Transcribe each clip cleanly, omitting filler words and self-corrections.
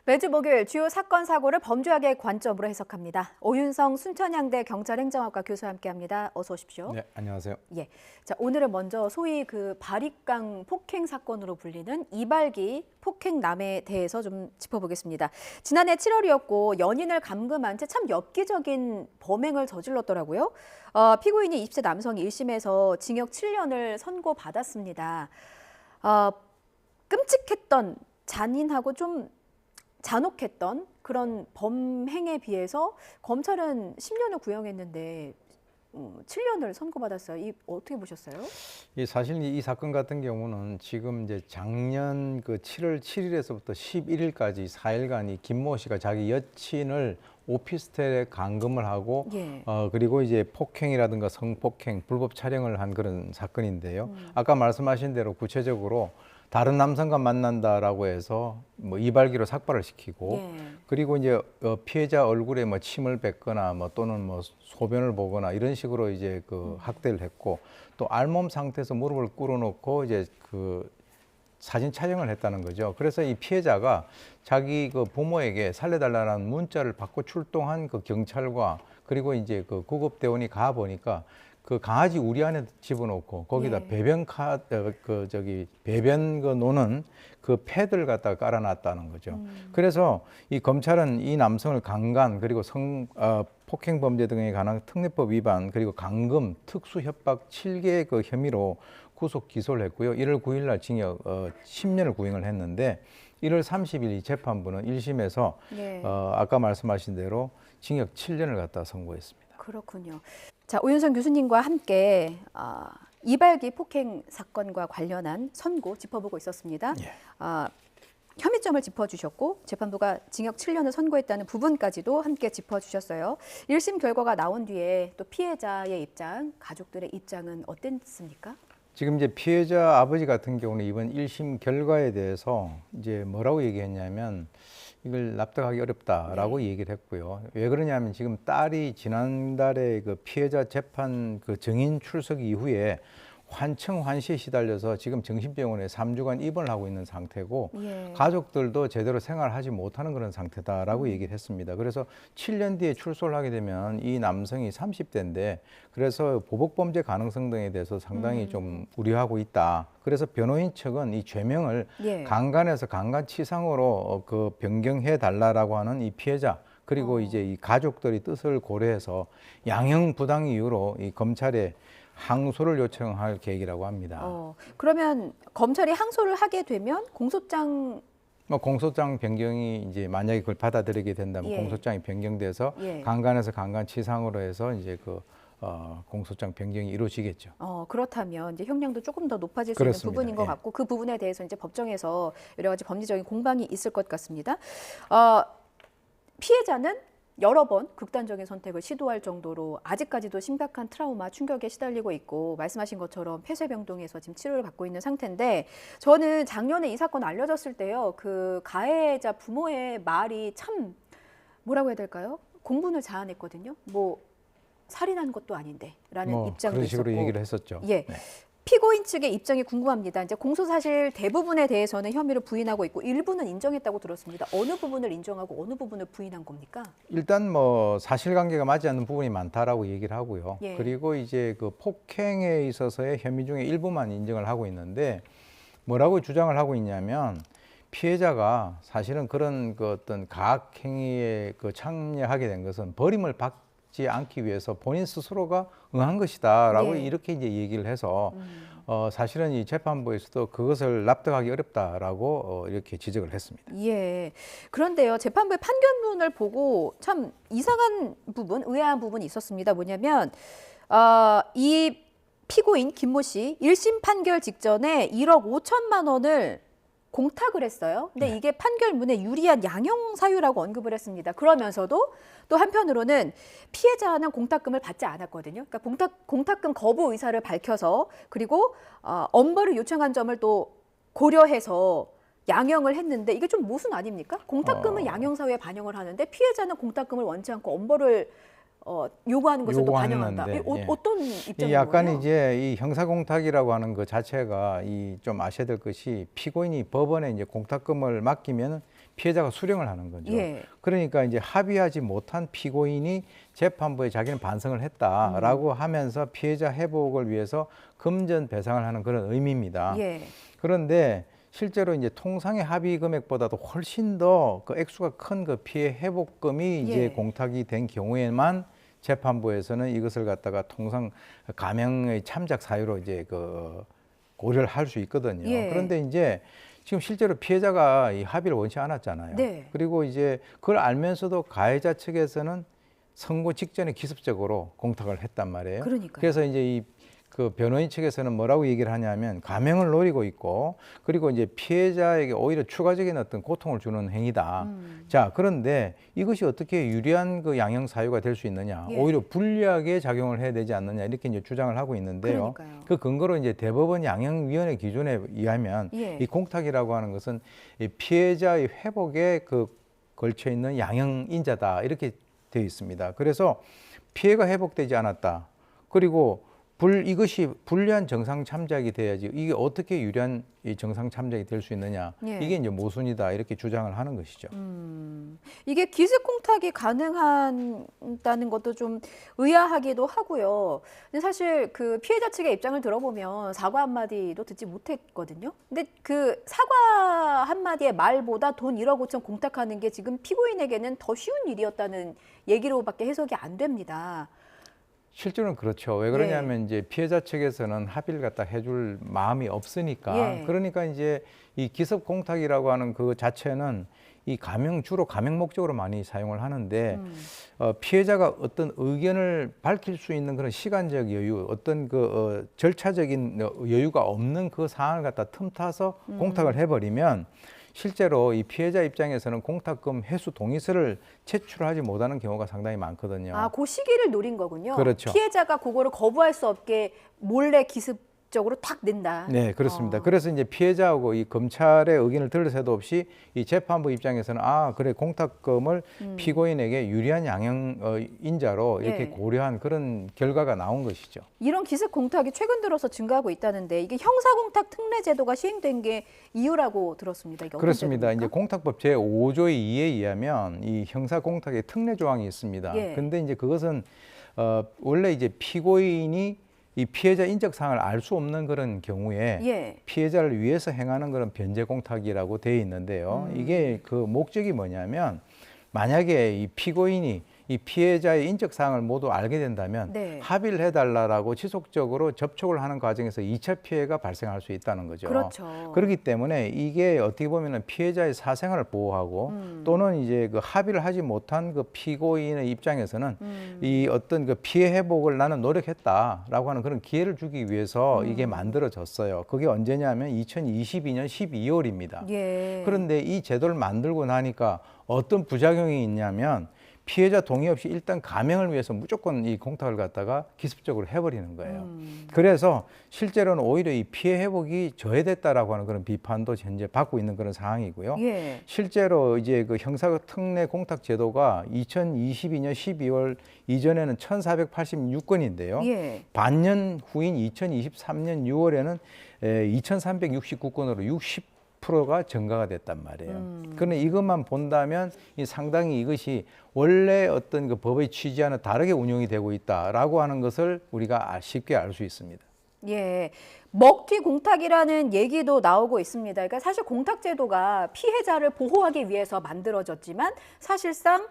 매주 목요일 주요 사건 사고를 범죄학의 관점으로 해석합니다. 오윤성 순천향대 경찰행정학과 교수와 함께합니다. 어서 오십시오. 네, 안녕하세요. 예, 자 오늘은 먼저 소위 그 바리깡 폭행 사건으로 불리는 이발기 폭행남에 대해서 좀 짚어보겠습니다. 지난해 7월이었고 연인을 감금한 채 참 엽기적인 범행을 저질렀더라고요. 피고인이 20세 남성이 1심에서 징역 7년을 선고받았습니다. 끔찍했던 잔인하고 좀 잔혹했던 그런 범행에 비해서 검찰은 10년을 구형했는데 7년을 선고받았어요. 이 어떻게 보셨어요? 사실 이 사건 같은 경우는 지금 이제 작년 그 7월 7일에서부터 11일까지 4일간 이 김모 씨가 자기 여친을 오피스텔에 감금을 하고 예. 그리고 이제 폭행이라든가 성폭행, 불법 촬영을 한 그런 사건인데요. 아까 말씀하신 대로 구체적으로 다른 남성과 만난다라고 해서 뭐 이발기로 삭발을 시키고 예. 그리고 이제 피해자 얼굴에 뭐 침을 뱉거나 뭐 또는 뭐 소변을 보거나 이런 식으로 이제 그 학대를 했고 또 알몸 상태에서 무릎을 꿇어놓고 이제 그 사진 촬영을 했다는 거죠. 그래서 이 피해자가 자기 그 부모에게 살려달라는 문자를 받고 출동한 그 경찰과 그리고 이제 그 구급대원이 가 보니까 그 강아지 우리 안에 집어넣고 거기다 예. 배변 그 노는 그 패드를 갖다가 깔아놨다는 거죠. 그래서 이 검찰은 이 남성을 강간 그리고 폭행 범죄 등에 관한 특례법 위반 그리고 강금, 특수협박 7개의 그 혐의로 구속 기소를 했고요. 1월 9일 날 징역 10년을 구형을 했는데 1월 30일 이 재판부는 1심에서 예. 아까 말씀하신 대로 징역 7년을 갖다 선고했습니다. 그렇군요. 자, 오윤성 교수님과 함께 이발기 폭행 사건과 관련한 선고 짚어보고 있었습니다. 예. 혐의점을 짚어주셨고 재판부가 징역 7년을 선고했다는 부분까지도 함께 짚어주셨어요. 1심 결과가 나온 뒤에 또 피해자의 입장, 가족들의 입장은 어땠습니까? 지금 이제 피해자 아버지 같은 경우는 이번 1심 결과에 대해서 이제 뭐라고 얘기했냐면 이걸 납득하기 어렵다라고 얘기를 했고요. 왜 그러냐면 지금 딸이 지난달에 그 피해자 재판 그 증인 출석 이후에 환청환시에 시달려서 지금 정신병원에 3주간 입원을 하고 있는 상태고 예. 가족들도 제대로 생활하지 못하는 그런 상태다라고 얘기를 했습니다. 그래서 7년 뒤에 출소를 하게 되면 이 남성이 30대인데 그래서 보복범죄 가능성 등에 대해서 상당히 좀 우려하고 있다. 그래서 변호인 측은 이 죄명을 예. 강간에서 강간치상으로 그 변경해 달라라고 하는 이 피해자 그리고 이제 이 가족들의 뜻을 고려해서 양형 부당 이유로 이 검찰에 항소를 요청할 계획이라고 합니다. 그러면 검찰이 항소를 하게 되면 공소장 뭐 공소장 변경이 이제 만약에 그걸 받아들이게 된다면 예. 공소장이 변경돼서 예. 강간에서 강간치상으로 해서 이제 그 공소장 변경이 이루어지겠죠. 그렇다면 이제 형량도 조금 더 높아질 수 있는 그렇습니다. 부분인 것 예. 같고 그 부분에 대해서 이제 법정에서 여러 가지 법리적인 공방이 있을 것 같습니다. 피해자는 여러 번 극단적인 선택을 시도할 정도로 아직까지도 심각한 트라우마, 충격에 시달리고 있고 말씀하신 것처럼 폐쇄병동에서 지금 치료를 받고 있는 상태인데 저는 작년에 이 사건 알려졌을 때요. 그 가해자 부모의 말이 참 뭐라고 해야 될까요? 공분을 자아냈거든요. 뭐 살인한 것도 아닌데 라는 뭐 입장도 그런 식으로 있었고 얘기를 했었죠. 예. 네. 피고인 측의 입장이 궁금합니다. 이제 공소 사실 대부분에 대해서는 혐의를 부인하고 있고 일부는 인정했다고 들었습니다. 어느 부분을 인정하고 어느 부분을 부인한 겁니까? 일단 뭐 사실관계가 맞지 않는 부분이 많다라고 얘기를 하고요. 예. 그리고 이제 그 폭행에 있어서의 혐의 중에 일부만 인정을 하고 있는데 뭐라고 주장을 하고 있냐면 피해자가 사실은 그런 그 어떤 가학 행위에 그 참여하게 된 것은 버림을 받지 않기 위해서 본인 스스로가 응한 것이다라고 예. 이렇게 이제 얘기를 해서 사실은 이 재판부에서도 그것을 납득하기 어렵다라고 이렇게 지적을 했습니다. 예. 그런데요, 재판부의 판결문을 보고 참 이상한 부분, 의아한 부분이 있었습니다. 뭐냐면, 이 피고인 김모 씨 1심 판결 직전에 1억 5천만 원을 공탁을 했어요. 근데 네. 이게 판결문에 유리한 양형 사유라고 언급을 했습니다. 그러면서도 또 한편으로는 피해자는 공탁금을 받지 않았거든요. 그러니까 공탁금 거부 의사를 밝혀서 그리고 엄벌을 요청한 점을 또 고려해서 양형을 했는데 이게 좀 모순 아닙니까? 공탁금은 양형 사유에 반영을 하는데 피해자는 공탁금을 원치 않고 엄벌을 요구하는 것을 또 반영한다. 예. 어떤 입장인 약간 거예요? 이제 이 형사공탁이라고 하는 그 자체가 좀 아셔야 될 것이 피고인이 법원에 이제 공탁금을 맡기면 피해자가 수령을 하는 거죠. 예. 그러니까 이제 합의하지 못한 피고인이 재판부에 자기는 반성을 했다라고 하면서 피해자 회복을 위해서 금전 배상을 하는 그런 의미입니다. 예. 그런데 실제로 이제 통상의 합의 금액보다도 훨씬 더 그 액수가 큰 그 피해 회복금이 이제 예. 공탁이 된 경우에만 재판부에서는 이것을 갖다가 통상 감형의 참작 사유로 이제 그 고려를 할 수 있거든요. 예. 그런데 이제 지금 실제로 피해자가 이 합의를 원치 않았잖아요. 네. 그리고 이제 그걸 알면서도 가해자 측에서는 선고 직전에 기습적으로 공탁을 했단 말이에요. 그러니까요. 그래서 이제 이 그 변호인 측에서는 뭐라고 얘기를 하냐면 감형을 노리고 있고 그리고 이제 피해자에게 오히려 추가적인 어떤 고통을 주는 행위다. 자, 그런데 이것이 어떻게 유리한 그 양형 사유가 될 수 있느냐? 예. 오히려 불리하게 작용을 해야 되지 않느냐? 이렇게 이제 주장을 하고 있는데요. 그러니까요. 그 근거로 이제 대법원 양형위원회 기준에 의하면 예. 이 공탁이라고 하는 것은 이 피해자의 회복에 그 걸쳐 있는 양형인자다 이렇게 되어 있습니다. 그래서 피해가 회복되지 않았다. 그리고 이것이 불리한 정상 참작이 돼야지 이게 어떻게 유리한 이 정상 참작이 될 수 있느냐 예. 이게 이제 모순이다 이렇게 주장을 하는 것이죠. 이게 기습 공탁이 가능하다는 것도 좀 의아하기도 하고요. 근데 사실 그 피해자 측의 입장을 들어보면 사과 한마디도 듣지 못했거든요. 근데 그 사과 한마디의 말보다 돈 1억 5천 공탁하는 게 지금 피고인에게는 더 쉬운 일이었다는 얘기로밖에 해석이 안 됩니다. 실제로는 그렇죠. 왜 그러냐면 이제 피해자 측에서는 합의를 갖다 해줄 마음이 없으니까 예. 그러니까 이제 이 기습 공탁이라고 하는 그 자체는 이 주로 감형 목적으로 많이 사용을 하는데 피해자가 어떤 의견을 밝힐 수 있는 그런 시간적 여유, 어떤 그 절차적인 여유가 없는 그 상황을 갖다 틈타서 공탁을 해버리면 실제로 이 피해자 입장에서는 공탁금 회수 동의서를 제출하지 못하는 경우가 상당히 많거든요. 아, 그 시기를 노린 거군요. 그렇죠. 피해자가 그거를 거부할 수 없게 몰래 기습적으로 탁 낸다. 네, 그렇습니다. 그래서 이제 피해자하고 이 검찰의 의견을 들을 새도 없이 이 재판부 입장에서는 아, 그래 공탁금을 피고인에게 유리한 양형인자로 이렇게 예. 고려한 그런 결과가 나온 것이죠. 이런 기습 공탁이 최근 들어서 증가하고 있다는데 이게 형사공탁 특례 제도가 시행된 게 이유라고 들었습니다. 이게 어떤 그렇습니다. 이제 제도입니까? 공탁법 제5조의 2에 의하면 이 형사공탁의 특례 조항이 있습니다. 예. 근데 이제 그것은 원래 이제 피고인이 이 피해자 인적 사항을 알 수 없는 그런 경우에 예. 피해자를 위해서 행하는 그런 변제 공탁이라고 되어 있는데요. 이게 그 목적이 뭐냐면 만약에 이 피고인이 이 피해자의 인적 사항을 모두 알게 된다면 네. 합의를 해달라고 지속적으로 접촉을 하는 과정에서 2차 피해가 발생할 수 있다는 거죠. 그렇죠. 그렇기 때문에 이게 어떻게 보면은 피해자의 사생활을 보호하고 또는 이제 그 합의를 하지 못한 그 피고인의 입장에서는 이 어떤 그 피해 회복을 나는 노력했다라고 하는 그런 기회를 주기 위해서 이게 만들어졌어요. 그게 언제냐면 2022년 12월입니다. 예. 그런데 이 제도를 만들고 나니까 어떤 부작용이 있냐면 피해자 동의 없이 일단 감형을 위해서 무조건 이 공탁을 갖다가 기습적으로 해버리는 거예요. 그래서 실제로는 오히려 이 피해 회복이 저해됐다라고 하는 그런 비판도 현재 받고 있는 그런 상황이고요. 예. 실제로 이제 그 형사특례 공탁 제도가 2022년 12월 이전에는 1,486건인데요. 예. 반년 후인 2023년 6월에는 2,369건으로 60%가 증가가 됐단 말이에요. 그런데 이것만 본다면 상당히 이것이 원래 어떤 그 법의 취지와는 다르게 운영이 되고 있다라고 하는 것을 우리가 쉽게 알 수 있습니다. 예. 먹튀 공탁이라는 얘기도 나오고 있습니다. 그러니까 사실 공탁 제도가 피해자를 보호하기 위해서 만들어졌지만 사실상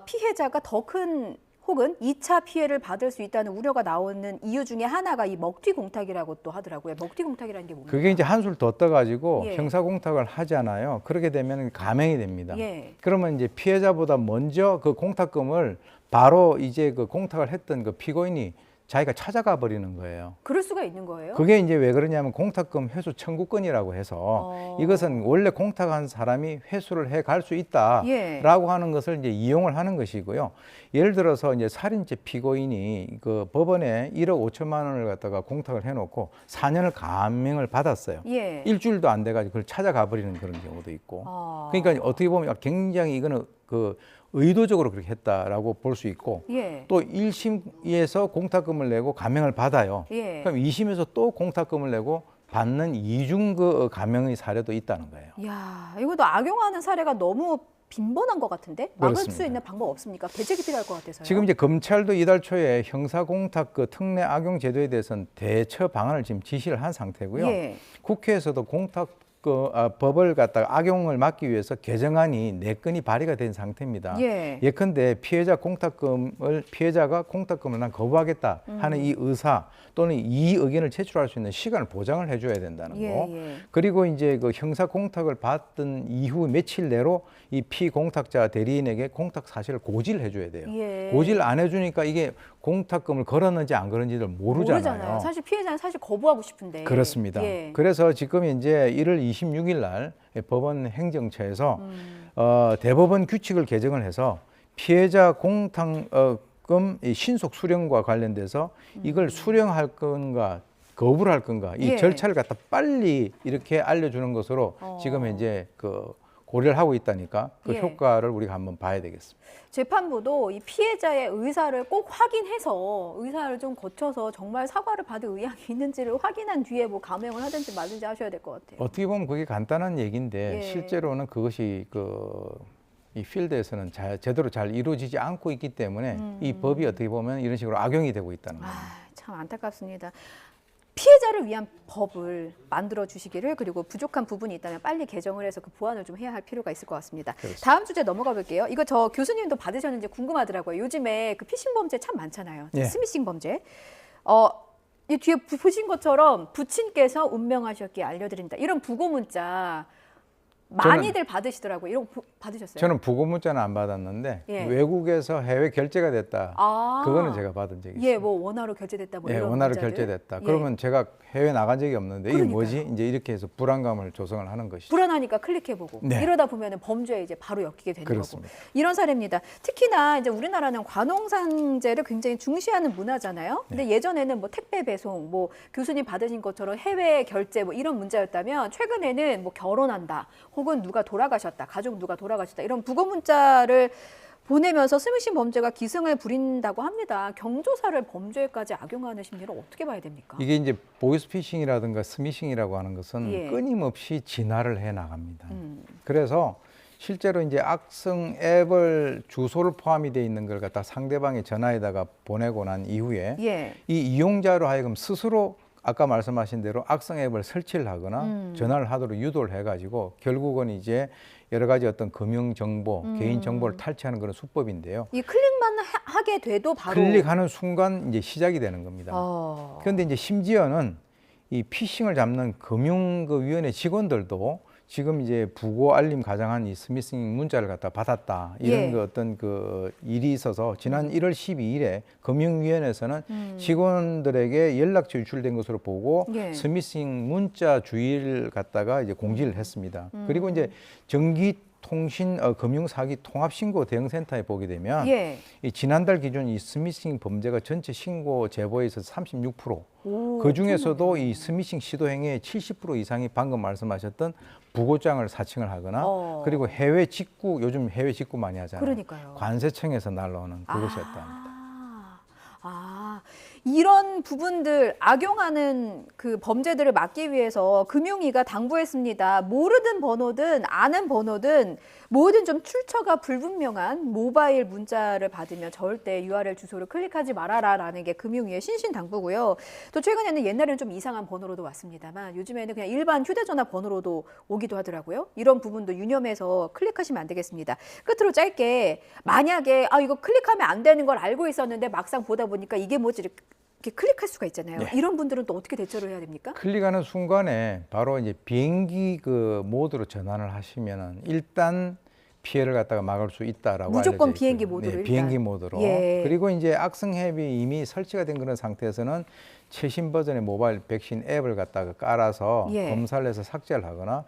피해자가 더 큰 혹은 2차 피해를 받을 수 있다는 우려가 나오는 이유 중에 하나가 이 먹튀 공탁이라고 또 하더라고요. 먹튀 공탁이라는 게 뭡니까? 그게 이제 한술 더 떠가지고 예. 형사 공탁을 하잖아요. 그렇게 되면 감형이 됩니다. 예. 그러면 이제 피해자보다 먼저 그 공탁금을 바로 이제 그 공탁을 했던 그 피고인이 자기가 찾아가 버리는 거예요. 그럴 수가 있는 거예요? 그게 이제 왜 그러냐면 공탁금 회수 청구권이라고 해서 이것은 원래 공탁한 사람이 회수를 해 갈 수 있다라고 예. 하는 것을 이제 이용을 하는 것이고요. 예를 들어서 이제 살인죄 피고인이 그 법원에 1억 5천만 원을 갖다가 공탁을 해놓고 4년을 감형을 받았어요. 예. 일주일도 안 돼가지고 그걸 찾아가 버리는 그런 경우도 있고. 그러니까 어떻게 보면 굉장히 이거는 그 의도적으로 그렇게 했다라고 볼 수 있고 예. 또 1심에서 공탁금을 내고 감형을 받아요. 예. 그럼 2심에서 또 공탁금을 내고 받는 이중 그 감염의 사례도 있다는 거예요. 이야, 이것도 악용하는 사례가 너무 빈번한 것 같은데 막을 수 그렇습니다. 있는 방법 없습니까? 대책이 필요할 것 같아서요. 지금 이제 검찰도 이달 초에 형사공탁 그 특례 악용 제도에 대해서는 대처 방안을 지금 지시를 한 상태고요. 예. 국회에서도 공탁 법을 갖다가 악용을 막기 위해서 개정안이 4건이 발의가 된 상태입니다. 예. 예컨대 피해자가 공탁금을 난 거부하겠다 하는 이 의사 또는 이 의견을 제출할 수 있는 시간을 보장을 해줘야 된다는 거. 예. 그리고 이제 그 형사 공탁을 받은 이후 며칠 내로 이 피공탁자 대리인에게 공탁 사실을 고지를 해줘야 돼요. 예. 고지를 안 해주니까 이게 공탁금을 걸었는지 안 걸었는지를 모르잖아요. 사실 피해자는 사실 거부하고 싶은데. 그렇습니다. 예. 그래서 지금 이제 1월 26일 날 법원 행정처에서 대법원 규칙을 개정을 해서 피해자 공탁금 신속 수령과 관련돼서 이걸 수령할 건가 거부를 할 건가 이 예. 절차를 갖다 빨리 이렇게 알려주는 것으로 지금 이제 고려를 하고 있다니까 그 예. 효과를 우리가 한번 봐야 되겠습니다. 재판부도 이 피해자의 의사를 꼭 확인해서 의사를 좀 거쳐서 정말 사과를 받을 의향이 있는지를 확인한 뒤에 뭐 감형을 하든지 말든지 하셔야 될 것 같아요. 어떻게 보면 그게 간단한 얘기인데 예. 실제로는 그것이 이 필드에서는 제대로 잘 이루어지지 않고 있기 때문에 이 법이 어떻게 보면 이런 식으로 악용이 되고 있다는 겁니다. 참 안타깝습니다. 피해자를 위한 법을 만들어 주시기를 그리고 부족한 부분이 있다면 빨리 개정을 해서 그 보완을 좀 해야 할 필요가 있을 것 같습니다. 그렇습니다. 다음 주제 넘어가 볼게요. 이거 저 교수님도 받으셨는지 궁금하더라고요. 요즘에 그 피싱 범죄 참 많잖아요. 예. 스미싱 범죄. 이 뒤에 보신 것처럼 부친께서 운명하셨기에 알려드린다. 이런 부고 문자 많이들 받으시더라고요. 이런 거 받으셨어요? 저는 부고 문자는 안 받았는데 예. 외국에서 해외 결제가 됐다. 그거는 제가 받은 적이 있어요. 예, 뭐 원화로 결제됐다 뭐 예, 이런 원화로 문자들. 결제됐다. 예. 그러면 제가 해외 나간 적이 없는데 이게 그러니까요. 뭐지? 이제 이렇게 해서 불안감을 조성을 하는 것이죠. 불안하니까 클릭해보고 네. 이러다 보면 범죄에 이제 바로 엮이게 되는 그렇습니다. 거고 이런 사례입니다. 특히나 이제 우리나라는 관홍상제를 굉장히 중시하는 문화잖아요. 근데 예전에는 뭐 택배 배송, 뭐 교수님 받으신 것처럼 해외 결제 뭐 이런 문자였다면 최근에는 뭐 결혼한다, 혹은 누가 돌아가셨다, 가족 누가 돌아가셨다 이런 부고 문자를 보내면서 스미싱 범죄가 기승을 부린다고 합니다. 경조사를 범죄까지 악용하는 심리를 어떻게 봐야 됩니까? 이게 이제 보이스피싱이라든가 스미싱이라고 하는 것은 예. 끊임없이 진화를 해 나갑니다. 그래서 실제로 이제 악성 앱을 주소를 포함이 돼 있는 걸 갖다 상대방의 전화에다가 보내고 난 이후에 예. 이 이용자로 하여금 스스로 아까 말씀하신 대로 악성 앱을 설치를 하거나 전화를 하도록 유도를 해가지고 결국은 이제 여러 가지 어떤 금융 정보, 개인 정보를 탈취하는 그런 수법인데요. 이 클릭만 하게 돼도 바로 클릭하는 순간 이제 시작이 되는 겁니다. 어. 그런데 이제 심지어는 이 피싱을 잡는 금융위원회 직원들도 지금 이제 부고 알림 가장한 이 스미싱 문자를 갖다 받았다 이런 예. 그 어떤 그 일이 있어서 지난 1월 12일에 금융위원회에서는 직원들에게 연락처 유출된 것으로 보고 예. 스미싱 문자 주의를 갖다가 이제 공지를 했습니다. 그리고 이제 전기통신 금융사기 통합신고 대응센터에 보게 되면 예. 이 지난달 기준 이 스미싱 범죄가 전체 신고 제보에 있어서 36%, 오, 그 중에서도 이 스미싱 시도 행위의 70% 이상이 방금 말씀하셨던 부고장을 사칭을 하거나 그리고 해외 직구, 요즘 해외 직구 많이 하잖아요. 그러니까요. 관세청에서 날라오는 그것이었답니다. 이런 부분들 악용하는 그 범죄들을 막기 위해서 금융위가 당부했습니다. 모르든 번호든 아는 번호든 뭐든 좀 출처가 불분명한 모바일 문자를 받으면 절대 URL 주소를 클릭하지 말아라라는 게 금융위의 신신당부고요. 또 최근에는 옛날에는 좀 이상한 번호로도 왔습니다만 요즘에는 그냥 일반 휴대전화 번호로도 오기도 하더라고요. 이런 부분도 유념해서 클릭하시면 안 되겠습니다. 끝으로 짧게 만약에 이거 클릭하면 안 되는 걸 알고 있었는데 막상 보다 보니까 이게 뭐지 이렇게 클릭할 수가 있잖아요. 네. 이런 분들은 또 어떻게 대처를 해야 됩니까? 클릭하는 순간에 바로 이제 비행기 그 모드로 전환을 하시면은 일단 피해를 갖다가 막을 수 있다라고 무조건 알려져 비행기 있고요. 모드로 네, 일단. 비행기 모드로. 예. 그리고 이제 악성 앱이 이미 설치가 된 그런 상태에서는 최신 버전의 모바일 백신 앱을 갖다가 깔아서 예. 검사를 해서 삭제를 하거나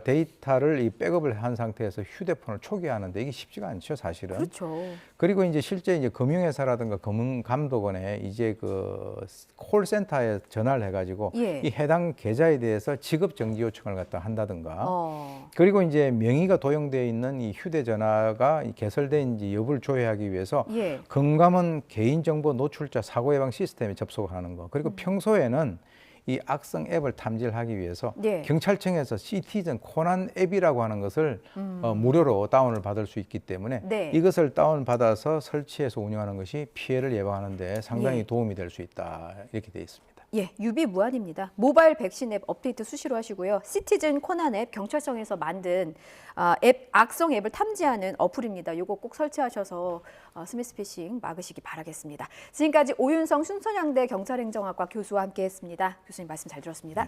데이터를 이 백업을 한 상태에서 휴대폰을 초기화하는데 이게 쉽지가 않죠, 사실은. 그렇죠. 그리고 이제 실제 이제 금융회사라든가 금융감독원에 이제 그 콜센터에 전화를 해가지고 예. 이 해당 계좌에 대해서 지급 정지 요청을 갖다 한다든가. 어. 그리고 이제 명의가 도용되어 있는 이 휴대전화가 개설된지 여부를 조회하기 위해서 예. 금감원 개인정보 노출자 사고 예방 시스템에 접속하는 거. 그리고 평소에는 이 악성 앱을 탐지를 하기 위해서 네. 경찰청에서 시티즌 코난 앱이라고 하는 것을 무료로 다운을 받을 수 있기 때문에 네. 이것을 다운받아서 설치해서 운영하는 것이 피해를 예방하는 데 상당히 예. 도움이 될 수 있다. 이렇게 되어 있습니다. 예, 유비무환입니다. 모바일 백신 앱 업데이트 수시로 하시고요. 시티즌 코난 앱 경찰청에서 만든 앱 악성 앱을 탐지하는 어플입니다. 이거 꼭 설치하셔서 스미스피싱 막으시기 바라겠습니다. 지금까지 오윤성 순천향대 경찰행정학과 교수와 함께했습니다. 교수님 말씀 잘 들었습니다.